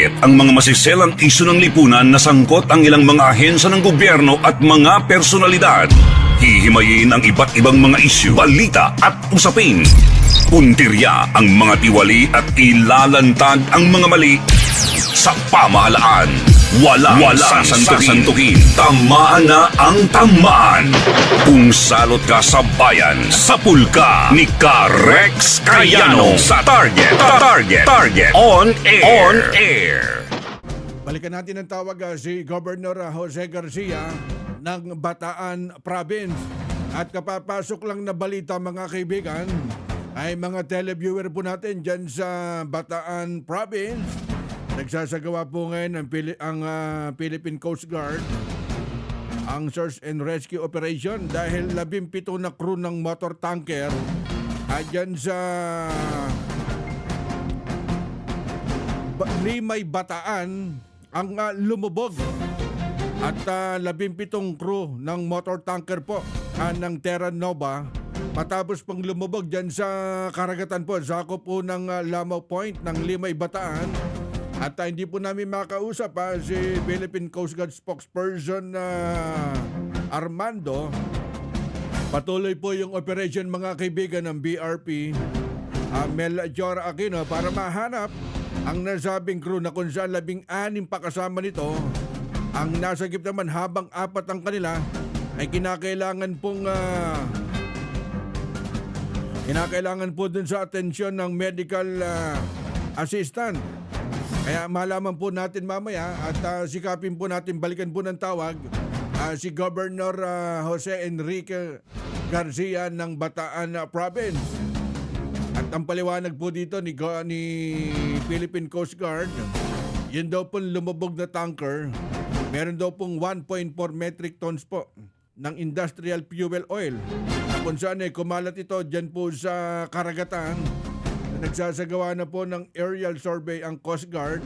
target ang mga masiselang isyu ng lipunan na sangkot ang ilang mga ahensya ng gobyerno at mga personalidad. Hihimayin ang iba't ibang mga isyu, balita at usapin. Puntirya ang mga tiwali at ilalantad ang mga mali sa pamahalaan. Walang sasantukin. Tamaan na ang tamaan. Kung salot ka sa bayan, sapul ka ni Ka-Rex Cayano sa Target On Air. Balikan natin ang tawag si Governor Jose Garcia ng Bataan Province. At kapapasok lang na balita mga kaibigan, ay mga televiewer po natin dyan sa Bataan Province. Nagsasagawa po ngayon ang Philippine Coast Guard ang search and rescue operation dahil 17 na crew ng motor tanker dyan sa Limay Bataan ang lumubog. At 17 crew ng motor tanker po ng Terra Nova matapos pang lumubog dyan sa karagatan po, sakop po ng Lamau Point ng Limay Bataan. At hindi po namin makausap si Philippine Coast Guard spokesperson Armando. Patuloy po yung operation mga kaibigan ng BRP Melchor Aquino para mahanap ang nasabing crew na kung saan 16 pa kasama nito. Ang nasagip naman habang 4 ang kanila ay kinakailangan po dun sa atensyon ng medical assistant. Kaya malaman po natin mamaya at sikapin po natin balikan po ng tawag si Governor Jose Enrique Garcia ng Bataan Province. At ang paliwanag po dito ni Philippine Coast Guard, yun daw po lumubog na tanker, meron daw pong 1.4 metric tons po ng industrial fuel oil. Kung saan kumalat ito dyan po sa karagatan. Nagsasagawa na po ng aerial survey ang Coast Guard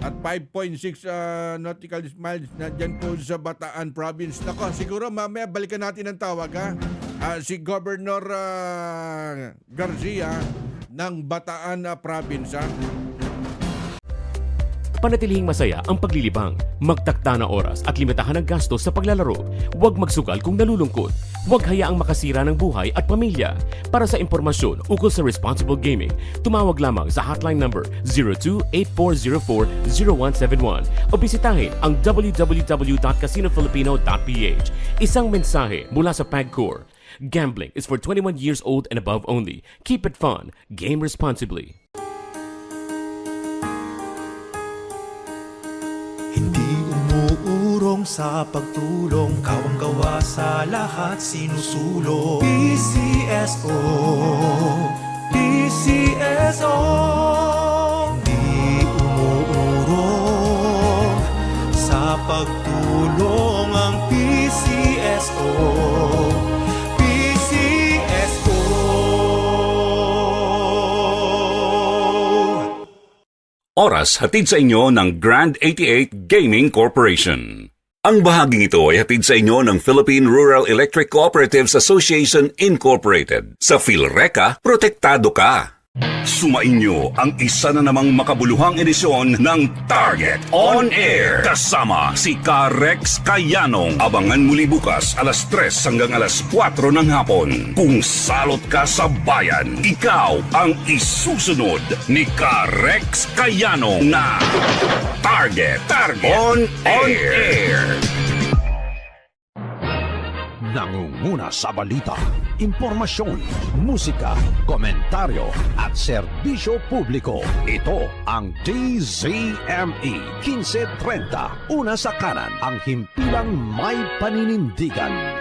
at 5.6 nautical miles na dyan po sa Bataan Province. Nako, siguro mamaya balikan natin ang tawag si Governor Garcia ng Bataan Province. Panatilihing masaya ang paglilibang, magtakda na oras at limitahan ang gastos sa paglalaro. Huwag magsugal kung nalulungkot. Huwag hayaang makasira ng buhay at pamilya. Para sa impormasyon ukol sa responsible gaming, tumawag lamang sa hotline number 02-8404-0171 o bisitahin ang www.casinofilipino.ph. Isang mensahe mula sa PAGCOR. Gambling is for 21 years old and above only. Keep it fun. Game responsibly. Hindi umuurong sa pagtulong, kawang gawa sa lahat sinusulong. PCSO, PCSO. Hindi umuurong sa pagtulong ang PCSO. Oras hatid sa inyo ng Grand 88 Gaming Corporation. Ang bahaging ito ay hatid sa inyo ng Philippine Rural Electric Cooperatives Association Incorporated. Sa PhilReca, protektado ka. Sumainyo ang isa na namang makabuluhang edisyon ng Target On Air. Kasama si Ka-Rex Cayano. Abangan muli bukas alas 3 hanggang alas 4 ng hapon. Kung salot ka sa bayan, ikaw ang isusunod ni Ka-Rex Cayano na Target On Air. Nangunguna sa balita, impormasyon, musika, komentaryo at serbisyo publiko. Ito ang DZME 1530. Una sa kanan, ang himpilang may paninindigan.